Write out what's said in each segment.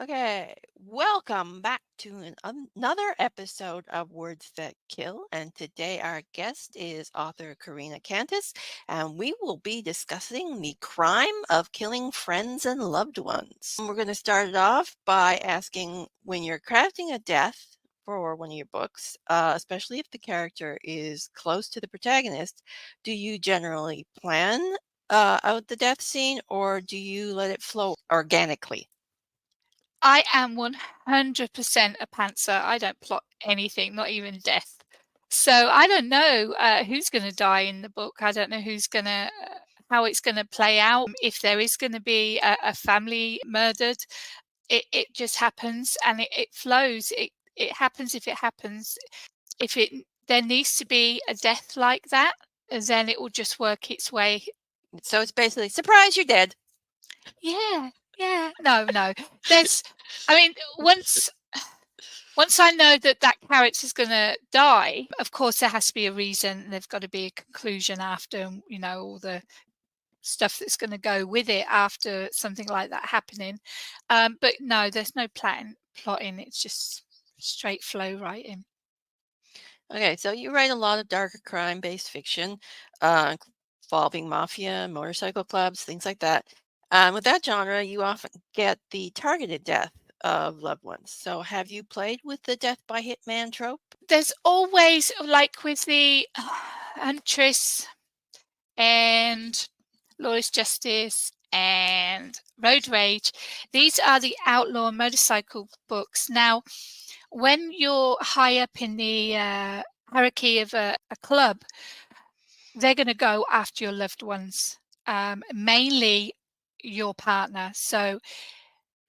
Okay, welcome back to another episode of Words That Kill. And today our guest is author Karina Kantas, and we will be discussing the crime of killing friends and loved ones. We're going to start it off by asking when you're crafting a death for one of your books, especially if the character is close to the protagonist, do you generally plan out the death scene or do you let it flow organically? I am 100% a pantser. I don't plot anything, not even death. So I don't know who's going to die in the book. I don't know how it's going to play out. If there is going to be a family murdered, it just happens and it flows. It happens if it happens. If it there needs to be a death like that, then it will just work its way. So it's basically surprise, you're dead. Yeah, yeah. No. There's, I mean, once I know that that character's going to die, of course there has to be a reason. There's got to be a conclusion after, all the stuff that's going to go with it after something like that happening. But no, there's no plotting. It's just straight flow writing. Okay, so you write a lot of darker crime-based fiction, uh, involving mafia, motorcycle clubs, things like that. With that genre, you often get the targeted death of loved ones. So have you played with the death by hitman trope? There's always, like with the Huntress and Lawless Justice and Road Rage, these are the outlaw motorcycle books. Now, when you're high up in the hierarchy of a club, they're going to go after your loved ones, mainly your partner. So,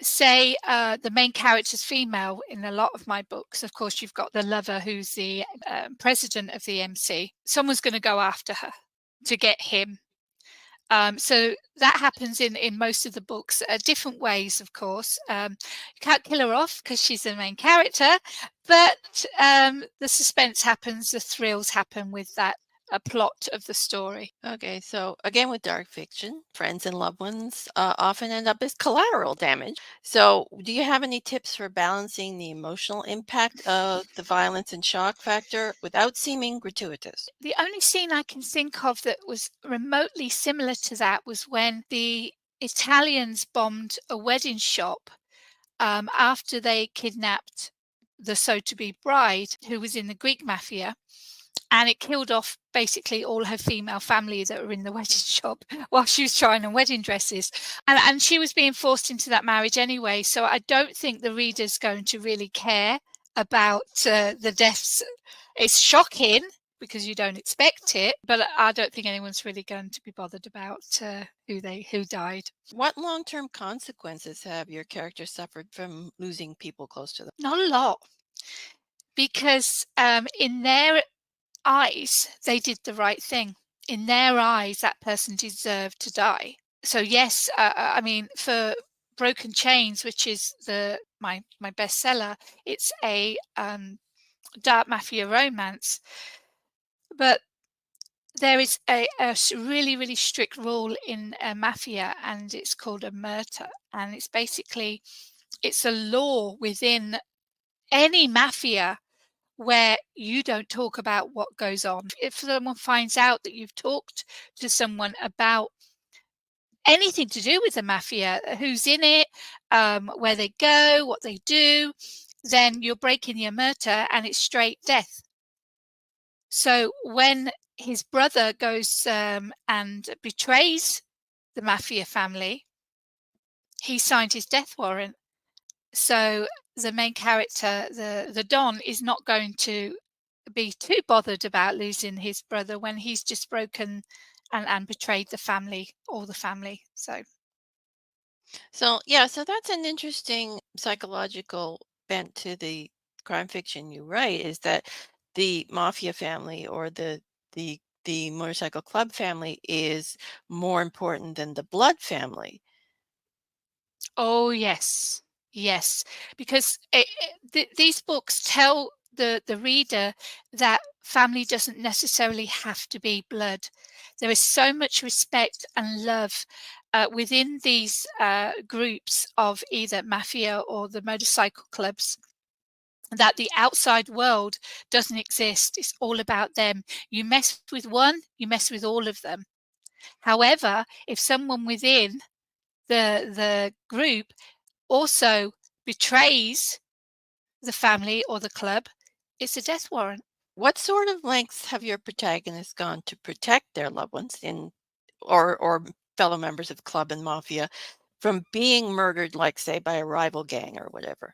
say the main character's female in a lot of my books. Of course, you've got the lover who's the president of the MC. Someone's going to go after her to get him. So that happens in most of the books, different ways, of course. You can't kill her off because she's the main character, but the suspense happens, the thrills happen with that a plot of the story. Okay, so again with dark fiction, friends and loved ones often end up as collateral damage. So, do you have any tips for balancing the emotional impact of the violence and shock factor without seeming gratuitous? The only scene I can think of that was remotely similar to that was when the Italians bombed a wedding shop after they kidnapped the so-to-be bride who was in the Greek mafia, and it killed off basically all her female family that were in the wedding shop while she was trying on wedding dresses. And she was being forced into that marriage anyway. So I don't think the reader's going to really care about the deaths. It's shocking because you don't expect it, but I don't think anyone's really going to be bothered about who died. What long-term consequences have your characters suffered from losing people close to them? Not a lot, because in their eyes, they did the right thing. In their eyes, that person deserved to die. So yes, I mean, for Broken Chains, which is my bestseller, it's a dark mafia romance, but there is a really strict rule in mafia, and it's called a murder, and it's a law within any mafia where you don't talk about what goes on. If someone finds out that you've talked to someone about anything to do with the mafia, who's in it, where they go, what they do, then you're breaking the omerta and it's straight death. So when his brother goes and betrays the mafia family, he signed his death warrant. So the main character, the Don, is not going to be too bothered about losing his brother when he's just broken and betrayed the family, all the family. So, yeah, so that's an interesting psychological bent to the crime fiction you write is that the mafia family or the motorcycle club family is more important than the blood family. Oh yes, yes, because these books tell the reader that family doesn't necessarily have to be blood. There is so much respect and love within these groups of either mafia or the motorcycle clubs, that the outside world doesn't exist. It's all about them. You mess with one, you mess with all of them. However, if someone within the group also betrays the family or the club, it's a death warrant. What sort of lengths have your protagonists gone to protect their loved ones or fellow members of club and mafia from being murdered, like say by a rival gang or whatever?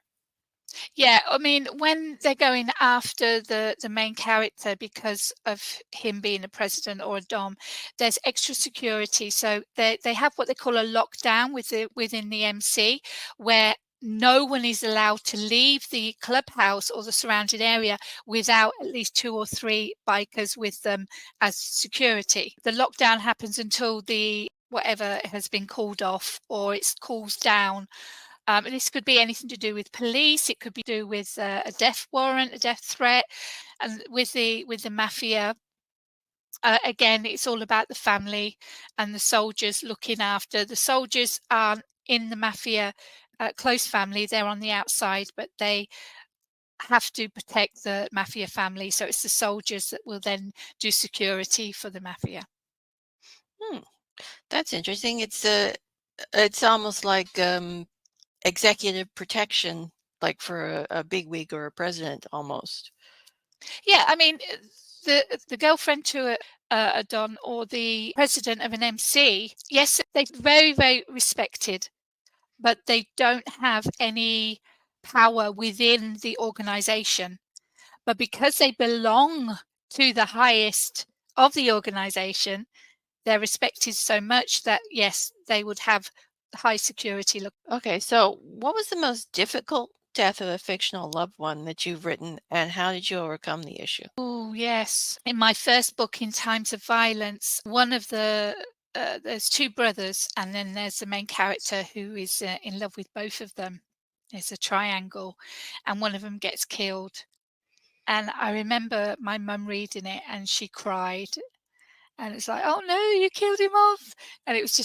Yeah, I mean, when they're going after the main character because of him being a president or a dom, there's extra security. So they have what they call a lockdown within the MC, where no one is allowed to leave the clubhouse or the surrounding area without at least 2 or 3 bikers with them as security. The lockdown happens until the whatever has been called off or it's cools down. This could be anything to do with police. It could be to do with a death warrant, a death threat, and with the mafia. Again, it's all about the family and the soldiers looking after. The soldiers aren't in the mafia close family; they're on the outside, but they have to protect the mafia family. So it's the soldiers that will then do security for the mafia. Hmm, that's interesting. It's almost like executive protection, like for a bigwig or a president, almost. Yeah, I mean, the girlfriend to a don or the president of an MC, yes, they're very, very respected, but they don't have any power within the organization. But because they belong to the highest of the organization, they're respected so much that, yes, they would have high security. Look, Okay, so what was the most difficult death of a fictional loved one that you've written, and how did you overcome the issue? oh, yes. In my first book, In Times of Violence, one of there's 2 brothers, and then there's the main character who is in love with both of them. It's a triangle, and one of them gets killed. And I remember my mum reading it, and she cried. And it's like, oh no, you killed him off. And it's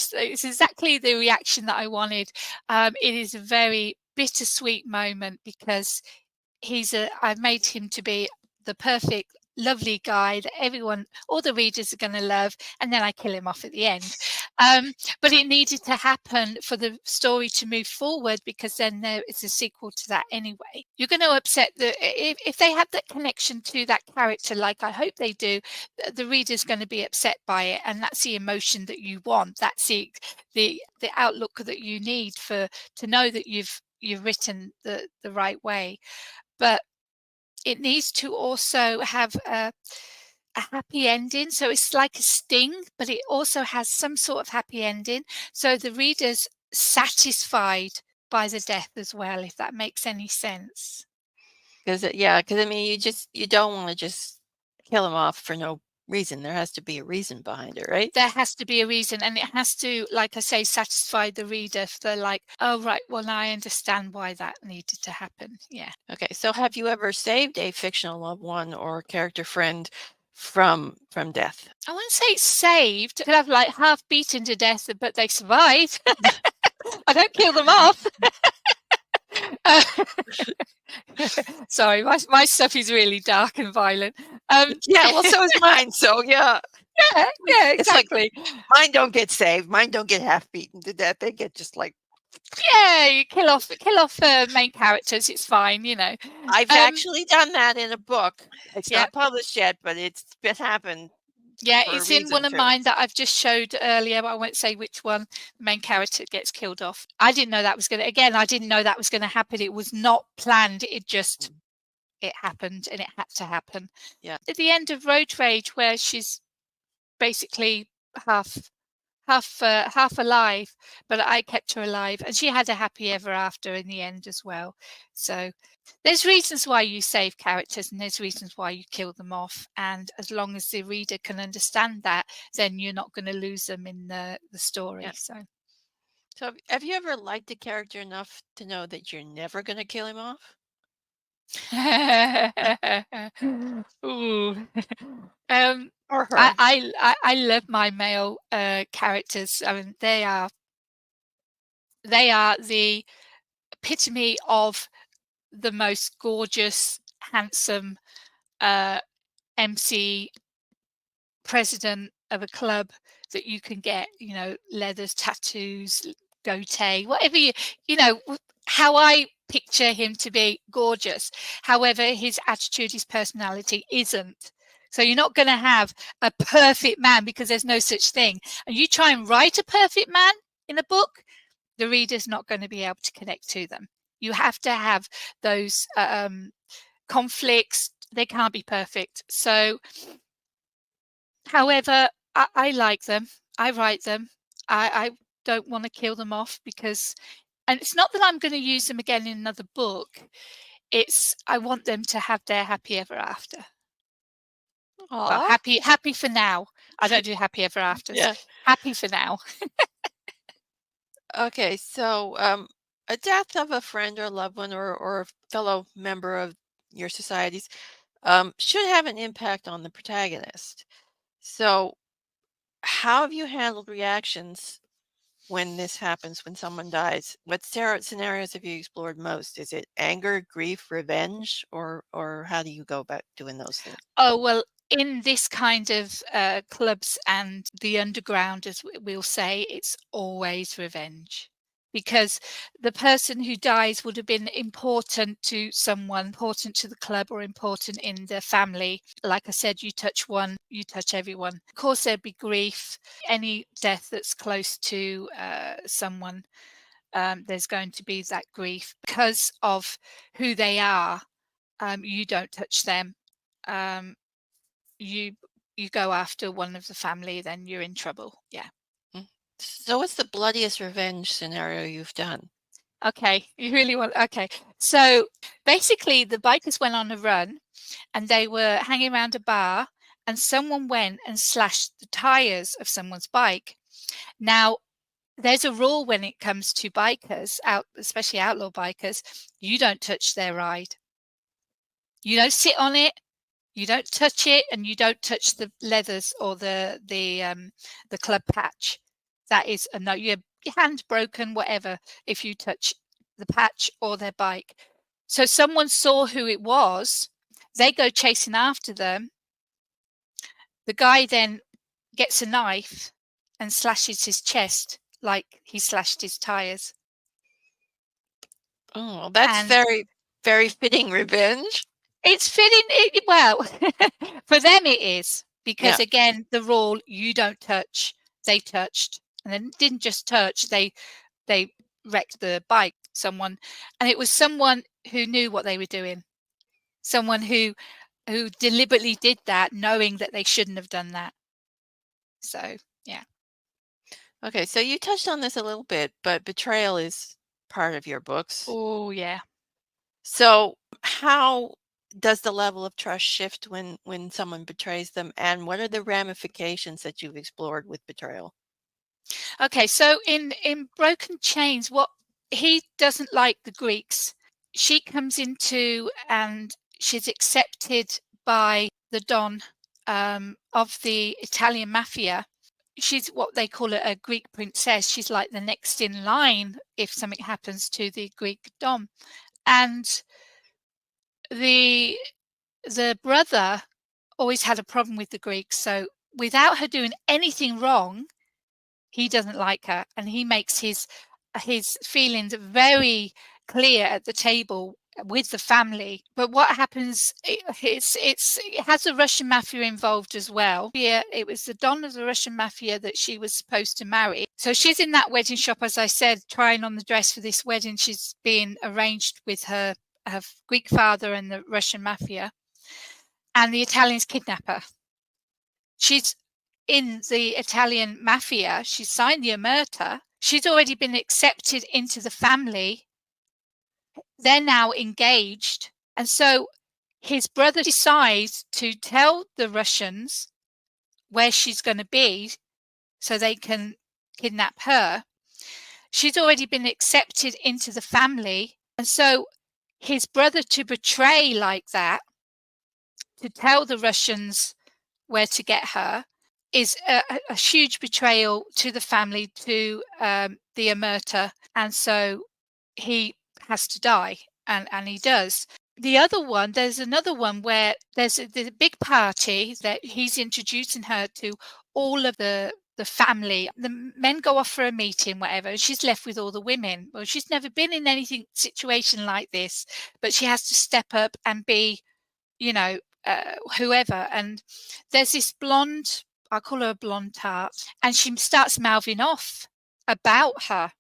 exactly the reaction that I wanted. It is a very bittersweet moment because I've made him to be the perfect, lovely guy that all the readers are going to love, and then I kill him off at the end. But it needed to happen for the story to move forward because then there is a sequel to that anyway. You're going to upset if they have that connection to that character, like I hope they do, the reader's going to be upset by it, and that's the emotion that you want. That's the outlook that you need to know that you've written the right way. But it needs to also have a happy ending. So it's like a sting, but it also has some sort of happy ending. So the reader's satisfied by the death as well, if that makes any sense. Because I mean, you don't want to just kill him off for no reason. There has to be a reason behind it, right? There has to be a reason, and it has to, like I say, satisfy the reader. If they're like, oh, right, well, now I understand why that needed to happen. Yeah. Okay, so have you ever saved a fictional loved one or character friend from death? I wouldn't say it's saved. Could have like half beaten to death, but they survive. I don't kill them off. Uh, Sorry, my stuff is really dark and violent. Yeah, well, so is mine. So yeah, yeah, it's like exactly. mine don't get saved. Mine don't get half beaten to death. They get just like. Yeah, you kill off main characters. It's fine, you know. I've actually done that in a book. It's Yeah, not published yet, but it's been happened yeah, for a it's in reason one of too. mine that I've just showed earlier, but I won't say which one. The main character gets killed off. I didn't know that was going to. Again, I didn't know that was going to happen. It was not planned. It happened, and it had to happen. Yeah. At the end of Road Rage, where she's basically half alive, but I kept her alive, and she had a happy ever after in the end as well. So there's reasons why you save characters, and there's reasons why you kill them off. And as long as the reader can understand that, then you're not going to lose them in the story. Yeah. So So have you ever liked a character enough to know that you're never going to kill him off? ooh. um Or her? I love my male characters. I mean, they are They are the epitome of the most gorgeous, handsome MC, president of a club that you can get, leathers, tattoos, goatee, whatever how I picture him to be gorgeous. However, his attitude, his personality isn't. So you're not going to have a perfect man, because there's no such thing. And you try and write a perfect man in a book, the reader's not going to be able to connect to them. You have to have those conflicts. They can't be perfect. So, however, I like them. I write them. I don't want to kill them off, because, and it's not that I'm going to use them again in another book. It's I want them to have their happy ever after. Well, Aw. happy for now. I don't do happy ever afters. Yeah. Happy for now. Okay, so a death of a friend or loved one or a fellow member of your societies should have an impact on the protagonist. So, how have you handled reactions when this happens, when someone dies? What scenarios have you explored most? Is it anger, grief, revenge, or how do you go about doing those things? Oh, well, in this kind of clubs and the underground, as we'll say, it's always revenge. Because the person who dies would have been important to someone, important to the club, or important in the family. Like I said, you touch one, you touch everyone. Of course, there'd be grief. Any death that's close to someone, there's going to be that grief. Because of who they are, you don't touch them. Um, you you go after one of the family, then you're in trouble. Yeah. Mm. So, what's the bloodiest revenge scenario you've done? Okay. You really want, okay. So basically the bikers went on a run and they were hanging around a bar, and someone went and slashed the tires of someone's bike. Now, there's a rule when it comes to bikers, especially outlaw bikers: you don't touch their ride. You don't sit on it. You don't touch it, and you don't touch the leathers or the club patch. That is a no. Your hand broken, whatever, if you touch the patch or their bike. So someone saw who it was. They go chasing after them. The guy then gets a knife and slashes his chest like he slashed his tires. Oh, that's And very, very fitting revenge. it's fitting. Well, for them it is, Yeah. because again, the rule, you don't touch. They touched, and then didn't just touch. They wrecked the bike. Someone, and it was someone who knew what they were doing. Someone who deliberately did that, knowing that they shouldn't have done that. So yeah. Okay, so you touched on this a little bit, but betrayal is part of your books. Oh yeah. So, how does the level of trust shift when someone betrays them, and what are the ramifications that you've explored with betrayal? Okay, so in Broken Chains, what he doesn't like the Greeks. She comes into and she's accepted by the Don of the Italian mafia. She's what they call a Greek princess. She's like the next in line if something happens to the Greek Don. And the the brother always had a problem with the Greeks. So without her doing anything wrong, he doesn't like her, and he makes his feelings very clear at the table with the family. But what happens, it has the Russian mafia involved as well. Yeah, it was the Don of the Russian mafia that she was supposed to marry. So she's in that wedding shop, as I said, trying on the dress for this wedding. She's being arranged with her Greek father and the Russian mafia, and the Italians kidnap her. She's in the Italian mafia. She signed the omerta. She's already been accepted into the family. They're now engaged. And so his brother decides to tell the Russians where she's going to be so they can kidnap her. She's already been accepted into the family. And so his brother, to betray like that, to tell the Russians where to get her, is a huge betrayal to the family, to the the omerta, and so he has to die, and he does. The other one, there's another one where there's a big party that he's introducing her to all of the family. The men go off for a meeting, whatever, and she's left with all the women. Well, she's never been in anything situation like this, but she has to step up and be, you know, whoever. And there's this blonde, I call her a blonde tart, and she starts mouthing off about her.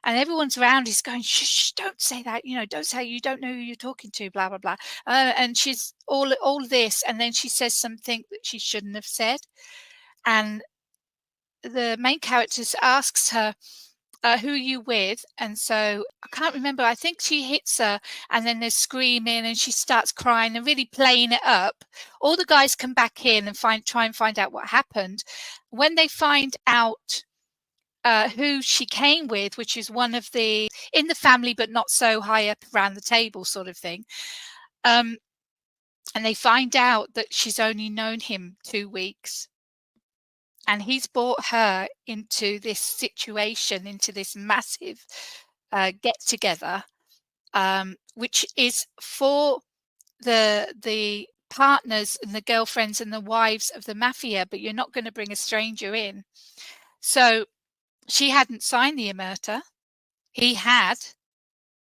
And everyone's around is going, shh, shh, don't say that, don't say, you don't know who you're talking to, blah, blah, blah. And she's all this, and then she says something that she shouldn't have said. And the main character asks her, who are you with? And so I can't remember. I think she hits her, and then there's screaming, and she starts crying and really playing it up. All the guys come back in and try and find out what happened. When they find out who she came with, which is one of the in the family, but not so high up around the table sort of thing. And they find out that she's only known him 2 weeks. And he's brought her into this situation, into this massive get together, which is for the partners and the girlfriends and the wives of the mafia, but you're not going to bring a stranger in. So she hadn't signed the omerta. He had.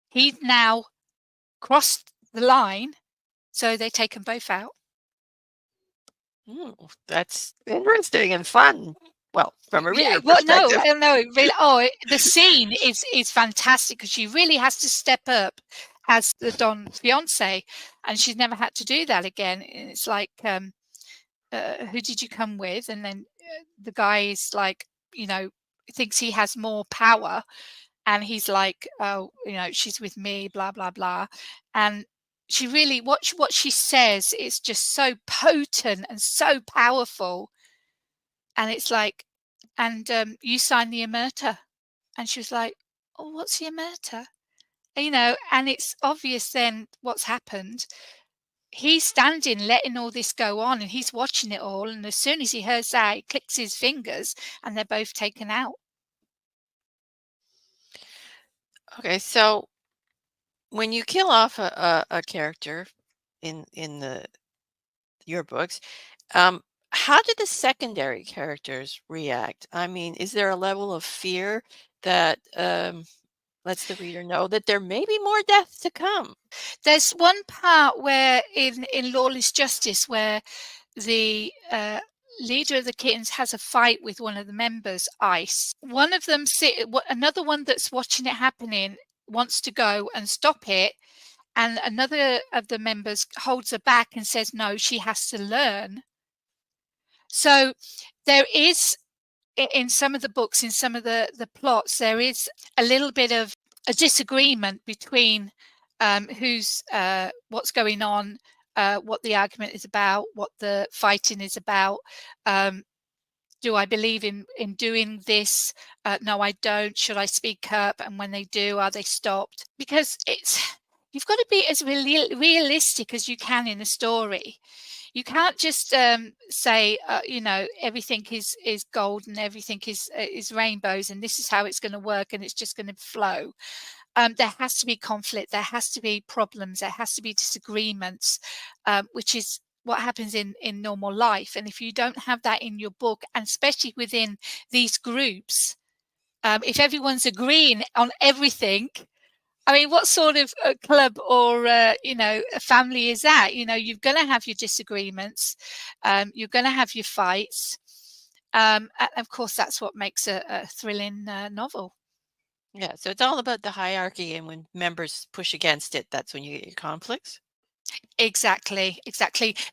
He'd now crossed the line, so they take them both out. That's interesting and fun. Well, from a reader perspective. No, really. The scene is fantastic because she really has to step up as the Don's fiance, and she's never had to do that again. And it's like, who did you come with? And then the guy is like, thinks he has more power, and he's like, oh, she's with me, blah blah blah. And she really, what she says is just so potent and so powerful. And it's like, and you signed the omerta. And she was like, oh, what's the omerta? And it's obvious then what's happened. He's standing, letting all this go on, and he's watching it all. And as soon as he hears that, he clicks his fingers, and they're both taken out. Okay, so when you kill off a character in your books, how do the secondary characters react? I mean, is there a level of fear that lets the reader know that there may be more death to come? There's one part where in Lawless Justice where the leader of the kittens has a fight with one of the members, Ice. One of them, another one that's watching it happening wants to go and stop it, and another of the members holds her back and says, no, she has to learn. So there is, in some of the books, in some of the plots, there is a little bit of a disagreement between what's going on, what the argument is about, what the fighting is about. Do I believe in doing this? No, I don't. Should I speak up? And when they do, are they stopped? Because you've got to be as realistic as you can in a story. You can't just say, everything is gold and everything is rainbows and this is how it's going to work and it's just going to flow. There has to be conflict. There has to be problems. There has to be disagreements, which is what happens in normal life. And if you don't have that in your book, and especially within these groups, if everyone's agreeing on everything, I mean, what sort of a club or, a family is that? You're going to have your disagreements. You're going to have your fights. And of course, that's what makes a thrilling novel. Yeah, so it's all about the hierarchy, and when members push against it, that's when you get your conflicts? Exactly.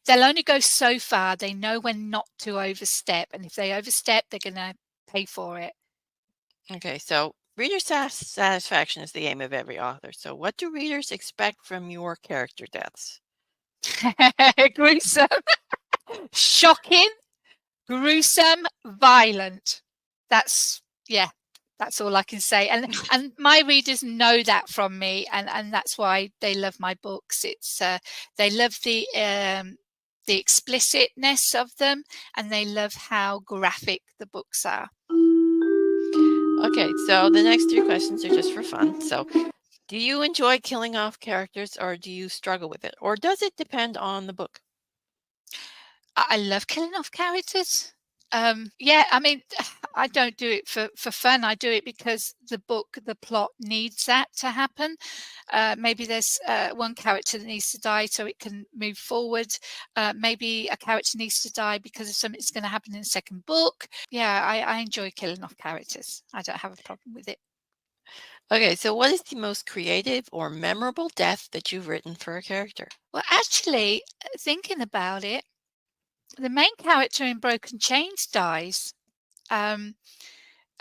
They'll only go so far. They know when not to overstep. And if they overstep, they're going to pay for it. Okay, so reader satisfaction is the aim of every author. So what do readers expect from your character deaths? Gruesome, shocking, gruesome, violent. That's all I can say. And my readers know that from me, and that's why they love my books. It's they love the explicitness of them, and they love how graphic the books are. Okay, so the next three questions are just for fun. So, do you enjoy killing off characters or do you struggle with it? Or does it depend on the book? I love killing off characters. Yeah, I mean, I don't do it for fun. I do it because the plot needs that to happen. Maybe there's one character that needs to die so it can move forward. Maybe a character needs to die because of something's going to happen in the second book. Yeah, I enjoy killing off characters. I don't have a problem with it. Okay, so what is the most creative or memorable death that you've written for a character? Well, actually, thinking about it, the main character in Broken Chains dies. Um,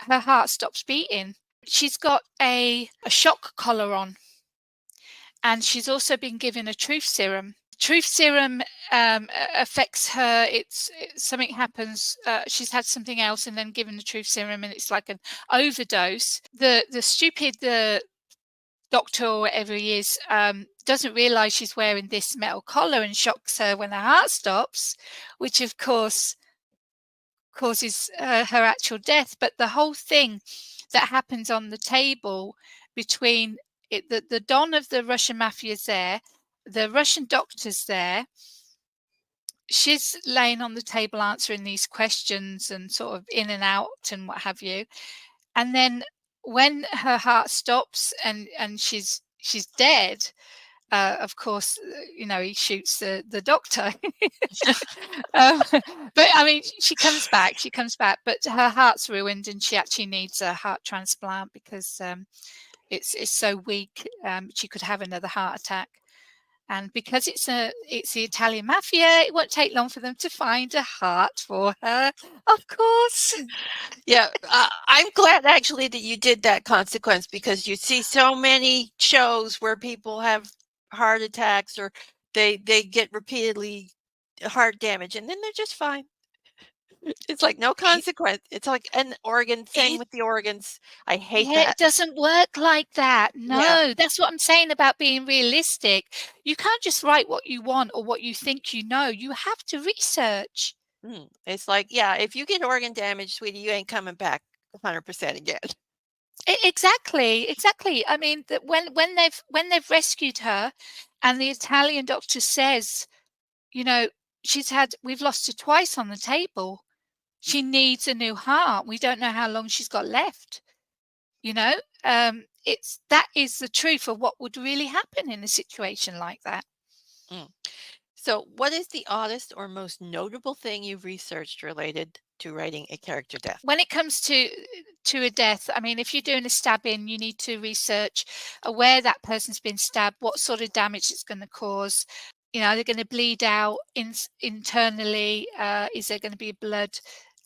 Her heart stops beating. She's got a shock collar on, and she's also been given a truth serum. Truth serum affects her. Something happens. She's had something else, and then given the truth serum, and it's like an overdose. The stupid doctor or whatever he is doesn't realize she's wearing this metal collar and shocks her when her heart stops, which of course causes her actual death. But the whole thing that happens on the table between the Don of the Russian mafia is there, the Russian doctor's there, she's laying on the table answering these questions and sort of in and out and what have you. And then when her heart stops and she's dead, of course, he shoots the doctor. um, but I mean, she comes back. She comes back, but her heart's ruined, and she actually needs a heart transplant because it's so weak. She could have another heart attack. And because it's the Italian mafia, it won't take long for them to find a heart for her, of course. Yeah, I'm glad actually that you did that consequence because you see so many shows where people have heart attacks or they get repeatedly heart damage and then they're just fine. It's like no It, consequence. It's like an organ, same it with the organs. I hate Yeah, it that. doesn't work like that. Yeah. No, that's what I'm saying about being realistic. You can't just write what you want or what you think you know. You have to research. It's like, yeah, if you get organ damage, sweetie, you ain't coming back 100% again. Exactly, exactly. I mean, that when they've rescued her, and the Italian doctor says, you know, we've lost her twice on the table. She needs a new heart. We don't know how long she's got left. You know, that is the truth of what would really happen in a situation like that. Mm. So, what is the oddest or most notable thing you've researched related to writing a character death? When it comes to a death, I mean, if you're doing a stabbing, you need to research where that person's been stabbed, what sort of damage it's going to cause. They're going to bleed out internally. Is there going to be blood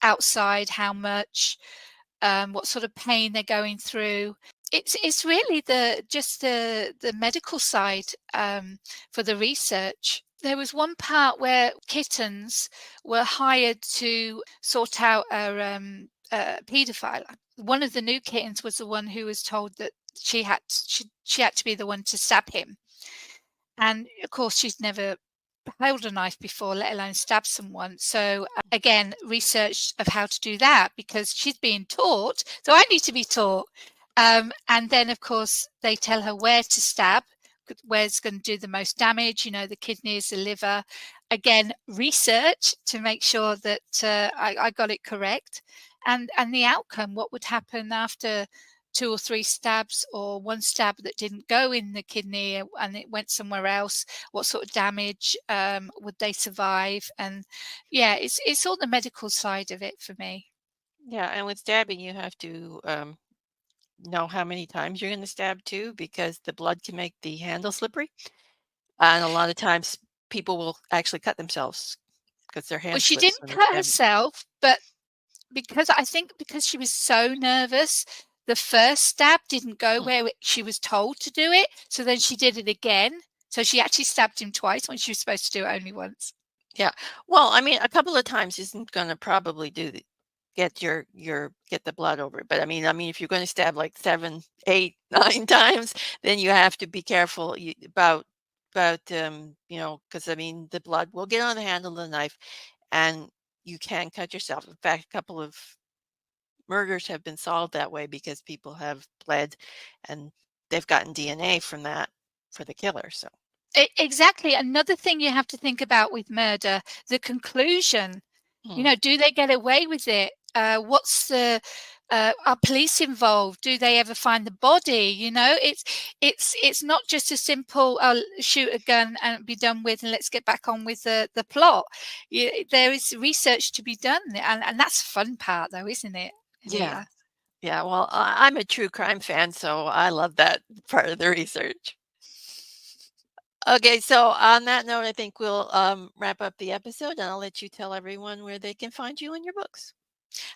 outside? How much? What sort of pain they're going through? It's really the medical side for the research. There was one part where kittens were hired to sort out a paedophile. One of the new kittens was the one who was told that she had to be the one to stab him. And of course, she's never held a knife before, let alone stab someone. So again, research of how to do that because she's being taught. So I need to be taught. And then, of course, they tell her where to stab, where's going to do the most damage, the kidneys, the liver. Again, research to make sure that I got it correct. And the outcome, what would happen after 2 or 3 stabs or one stab that didn't go in the kidney and it went somewhere else, what sort of damage would they survive? And yeah, it's all the medical side of it for me. Yeah, and with stabbing, you have to know how many times you're going to stab too, because the blood can make the handle slippery. And a lot of times, people will actually cut themselves because their Well, hand she slips didn't when they cut stab. herself, but because she was so nervous, the first stab didn't go Mm, where she was told to do it. So then she did it again. So she actually stabbed him twice when she was supposed to do it only once. yeah. Well, I mean, a couple of times isn't going to probably get the blood over it. But I mean, if you're going to stab like 7, 8, 9 times, then you have to be careful about because I mean, the blood will get on the handle of the knife, and you can cut yourself. In fact, a couple of murders have been solved that way because people have bled and they've gotten DNA from that for the killer. So, Exactly. Another thing you have to think about with murder, the conclusion. You mm, know, do they get away with it? What's the are police involved? Do they ever find the body? You know, it's not just a simple shoot a gun and be done with, and let's get back on with the plot. There is research to be done, and that's the fun part, though, isn't it, yeah. Anita? Yeah. Well, I'm a true crime fan, so I love that part of the research. Okay. So, on that note, I think we'll wrap up the episode and I'll let you tell everyone where they can find you and your books.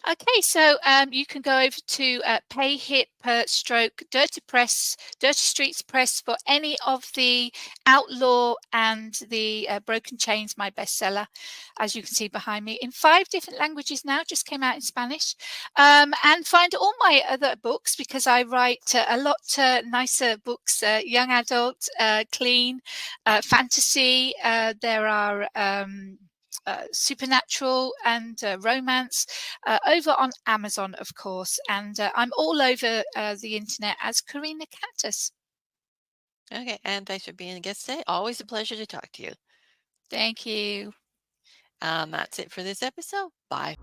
Okay, so you can go over to Pay Hip Stroke Dirty Press, Dirty Streets Press for any of the Outlaw and the Broken Chains, my bestseller, as you can see behind me, in 5 different languages now, just came out in Spanish. And find all my other books because I write a lot nicer books, young adult, clean, fantasy. There are supernatural and romance over on Amazon, of course. And I'm all over the internet as Karina Kantas. Okay. And thanks for being a guest today. Always a pleasure to talk to you. Thank you. That's it for this episode. Bye.